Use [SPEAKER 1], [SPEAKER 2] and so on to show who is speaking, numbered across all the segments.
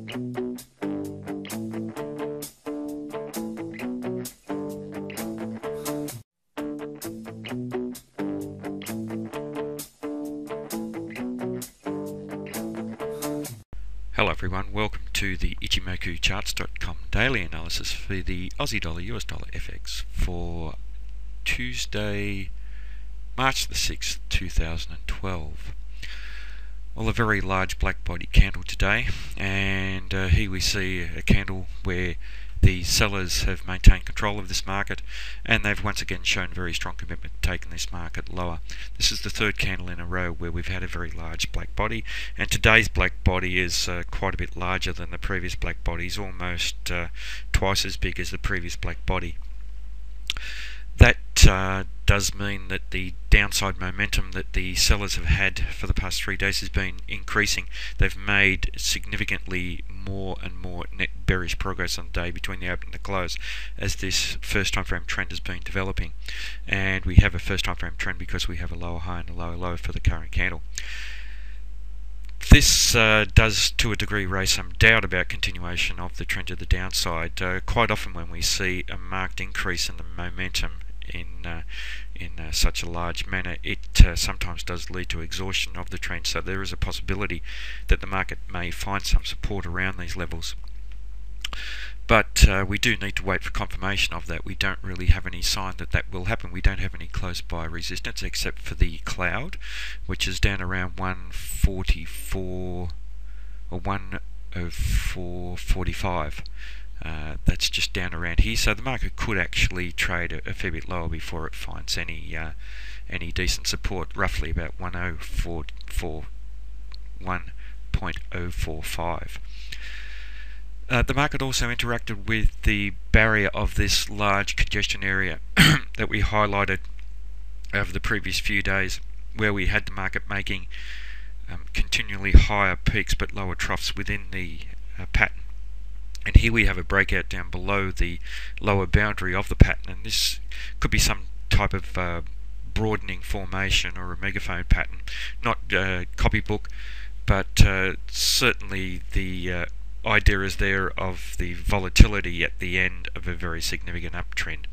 [SPEAKER 1] Hello everyone, welcome to the IchimokuCharts.com daily analysis for the Aussie dollar US dollar FX for Tuesday, March the 6th, 2012. Well, a very large black body candle today, and here we see a candle where the sellers have maintained control of this market, and they've once again shown very strong commitment to taking this market lower. This is the third candle in a row where we've had a very large black body, and today's black body is quite a bit larger than the previous black bodies, almost twice as big as the previous black body. That does mean that the downside momentum that the sellers have had for the past 3 days has been increasing. They've made significantly more and more net bearish progress on the day between the open and the close as this first time frame trend has been developing. And we have a first time frame trend because we have a lower high and a lower low for the current candle. This does to a degree raise some doubt about continuation of the trend to the downside. Quite often when we see a marked increase in the momentum in such a large manner, it sometimes does lead to exhaustion of the trend, so there is a possibility that the market may find some support around these levels. But we do need to wait for confirmation of that. We don't really have any sign that that will happen. We don't have any close by resistance except for the cloud, which is down around 144 or 104.45. That's just down around here, so the market could actually trade a fair bit lower before it finds any decent support, roughly about 1.045. The market also interacted with the barrier of this large congestion area that we highlighted over the previous few days, where we had the market making continually higher peaks but lower troughs within the pattern. And here we have a breakout down below the lower boundary of the pattern, and this could be some type of broadening formation or a megaphone pattern, not copybook, but certainly the idea is there of the volatility at the end of a very significant uptrend,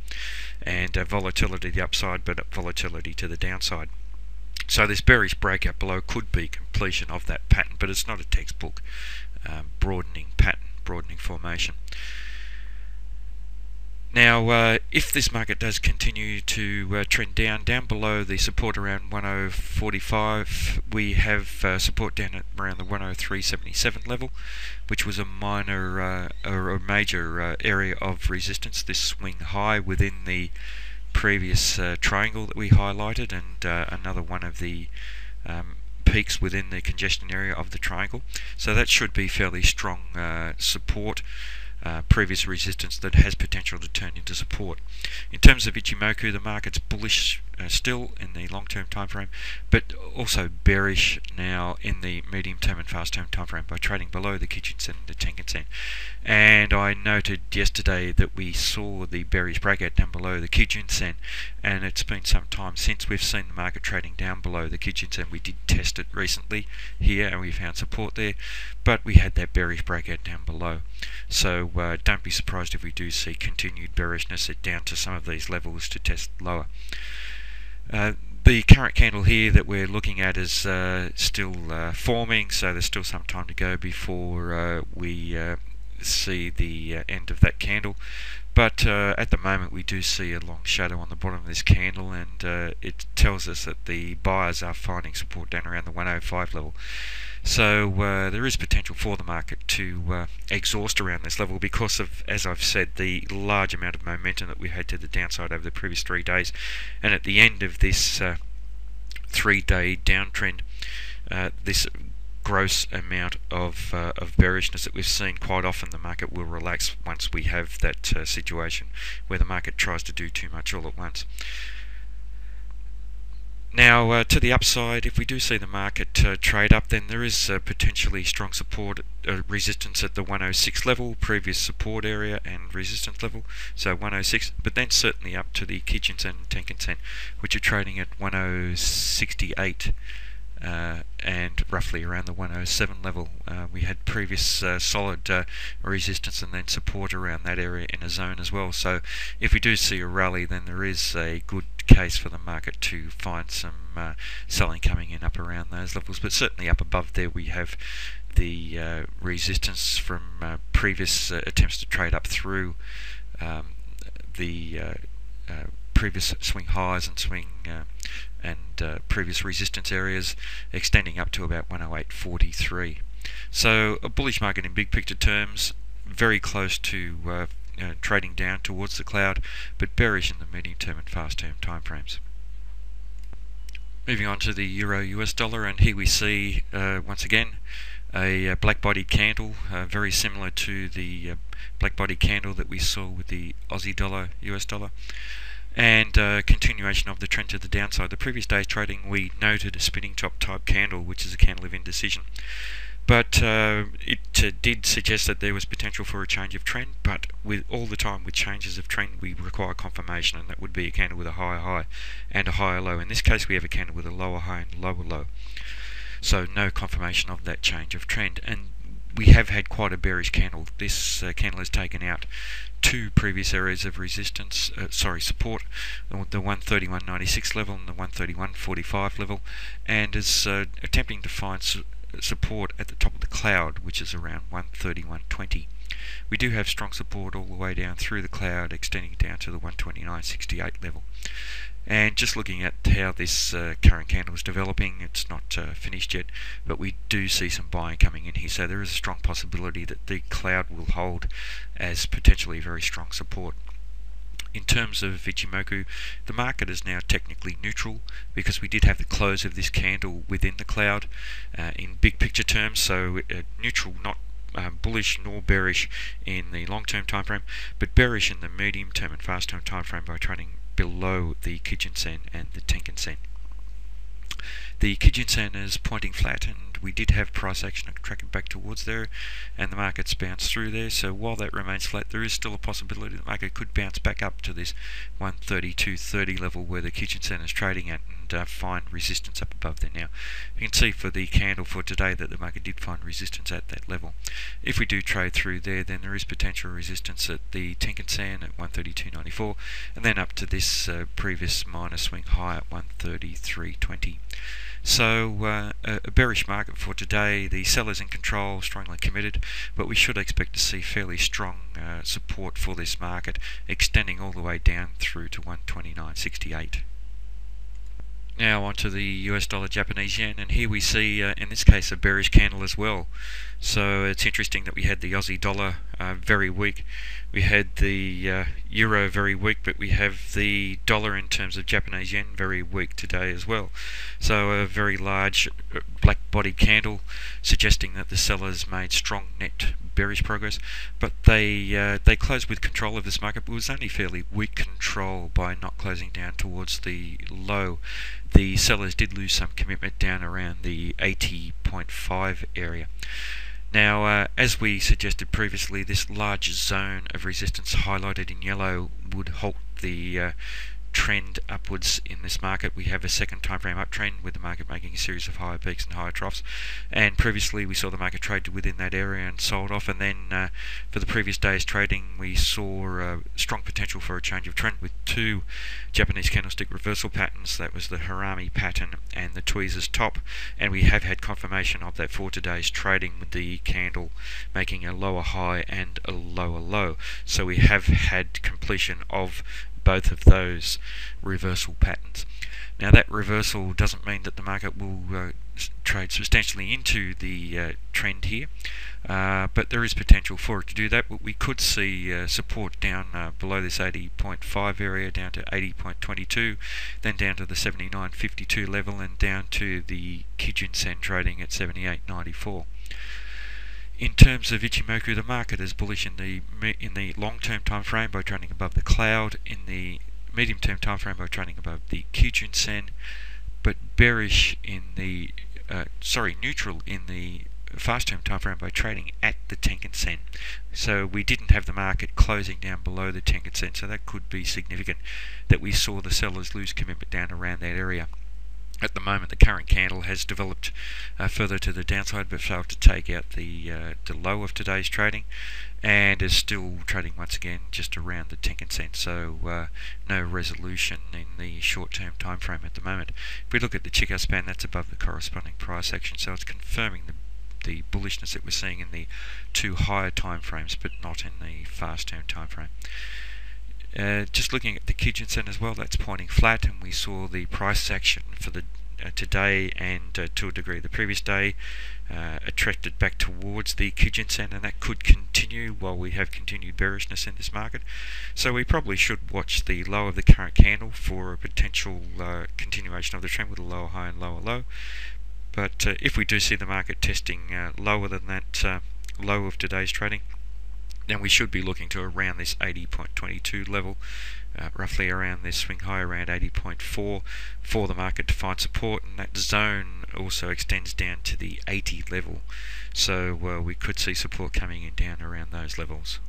[SPEAKER 1] and volatility to the upside but volatility to the downside. So this bearish breakout below could be completion of that pattern, but it's not a textbook broadening pattern, broadening formation. Now, if this market does continue to trend down below the support around 1.045, we have support down at around the 1.0377 level, which was a minor or a major area of resistance. This swing high within the previous triangle that we highlighted, and another one of the peaks within the congestion area of the triangle. So that should be fairly strong support, previous resistance that has potential to turn into support. In terms of Ichimoku, the market's bullish still in the long-term time frame, but also bearish now in the medium-term and fast-term time frame by trading below the Kijun-sen and the Tenkan-sen. And I noted yesterday that we saw the bearish breakout down below the Kijun-sen, and it's been some time since we've seen the market trading down below the Kijun-sen. We did test it recently here and we found support there, but we had that bearish breakout down below. So don't be surprised if we do see continued bearishness down to some of these levels to test lower. The current candle here that we're looking at is still forming, so there's still some time to go before we see the end of that candle. But at the moment we do see a long shadow on the bottom of this candle, and it tells us that the buyers are finding support down around the 105 level. So there is potential for the market to exhaust around this level because of, as I've said, the large amount of momentum that we had to the downside over the previous 3 days. And at the end of this 3-day downtrend, this gross amount of bearishness that we've seen, quite often the market will relax once we have that situation where the market tries to do too much all at once. Now, to the upside, if we do see the market trade up, then there is potentially strong support, resistance at the 106 level, previous support area and resistance level, so 106, but then certainly up to the Kijun-sen and Tenkan-sen, which are trading at 1.068 and roughly around the 107 level. We had previous solid resistance and then support around that area in a zone as well. So if we do see a rally, then there is a good case for the market to find some selling coming in up around those levels. But certainly up above there we have the resistance from previous attempts to trade up through the previous swing highs and previous resistance areas, extending up to about 108.43. So a bullish market in big picture terms, very close to trading down towards the cloud, but bearish in the medium term and fast term timeframes. Moving on to the Euro US dollar, and here we see once again a black-bodied candle, very similar to the black-bodied candle that we saw with the Aussie dollar, US dollar, and continuation of the trend to the downside. The previous day's trading we noted a spinning top type candle, which is a candle of indecision, but it did suggest that there was potential for a change of trend, but with all the time with changes of trend we require confirmation, and that would be a candle with a higher high and a higher low. In this case we have a candle with a lower high and lower low, so no confirmation of that change of trend. And we have had quite a bearish candle. This candle has taken out two previous areas of resistance, support, the 131.96 level and the 131.45 level, and is attempting to find support at the top of the cloud, which is around 131.20. We do have strong support all the way down through the cloud, extending down to the 129.68 level. And just looking at how this current candle is developing, it's not finished yet, but we do see some buying coming in here, so there is a strong possibility that the cloud will hold as potentially very strong support. In terms of Ichimoku, the market is now technically neutral because we did have the close of this candle within the cloud in big picture terms, so neutral, not bullish nor bearish in the long-term time frame, but bearish in the medium-term and fast-term time frame by trading below the Kijun-sen and the Tenkan-sen. The Kijun-sen is pointing flat, and we did have price action tracking back towards there, and the market's bounced through there. So while that remains flat, there is still a possibility the market could bounce back up to this 132.30 level where the Kijun-sen is trading at, and find resistance up above there. Now you can see for the candle for today that the market did find resistance at that level. If we do trade through there, then there is potential resistance at the Tenkan-sen at 132.94, and then up to this previous minor swing high at 133.20. So a bearish market for today. The sellers in control, strongly committed, but we should expect to see fairly strong support for this market, extending all the way down through to 129.68. Now onto the US dollar Japanese yen, and here we see in this case a bearish candle as well. So it's interesting that we had the Aussie dollar very weak, we had the euro very weak, but we have the dollar in terms of Japanese yen very weak today as well. So a very large black bodied candle suggesting that the sellers made strong net bearish progress, but they closed with control of this market, but it was only fairly weak control by not closing down towards the low. The sellers did lose some commitment down around the 80.5 area. Now, as we suggested previously, this large zone of resistance highlighted in yellow would halt the trend upwards in this market. We have a second time frame uptrend with the market making a series of higher peaks and higher troughs, and previously we saw the market trade within that area and sold off, and then for the previous day's trading we saw strong potential for a change of trend with two Japanese candlestick reversal patterns. That was the Harami pattern and the tweezers top, and we have had confirmation of that for today's trading with the candle making a lower high and a lower low. So we have had completion of both of those reversal patterns. Now that reversal doesn't mean that the market will trade substantially into the trend here, but there is potential for it to do that. But we could see support down below this 80.5 area, down to 80.22, then down to the 79.52 level, and down to the Kijun-sen trading at 78.94. In terms of Ichimoku, the market is bullish in the long-term time frame by trading above the cloud, in the medium-term time frame by trading above the Kijun-sen, but bearish in the neutral in the fast-term time frame by trading at the Tenkan-sen. So we didn't have the market closing down below the Tenkan-sen, so that could be significant that we saw the sellers lose commitment down around that area. At the moment, the current candle has developed further to the downside, but failed to take out the low of today's trading, and is still trading once again just around the Tenkan-sen. So no resolution in the short-term time frame at the moment. If we look at the Chikou span, that's above the corresponding price action, so it's confirming the bullishness that we're seeing in the two higher time frames, but not in the fast-term time frame. Just looking at the Kijun-sen as well, that's pointing flat, and we saw the price action for the today and to a degree the previous day attracted back towards the Kijun-sen, and that could continue while we have continued bearishness in this market. So we probably should watch the low of the current candle for a potential continuation of the trend with a lower high and lower low. But if we do see the market testing lower than that low of today's trading, then we should be looking to around this 80.22 level, roughly around this swing high around 80.4 for the market to find support, and that zone also extends down to the 80 level, so we could see support coming in down around those levels.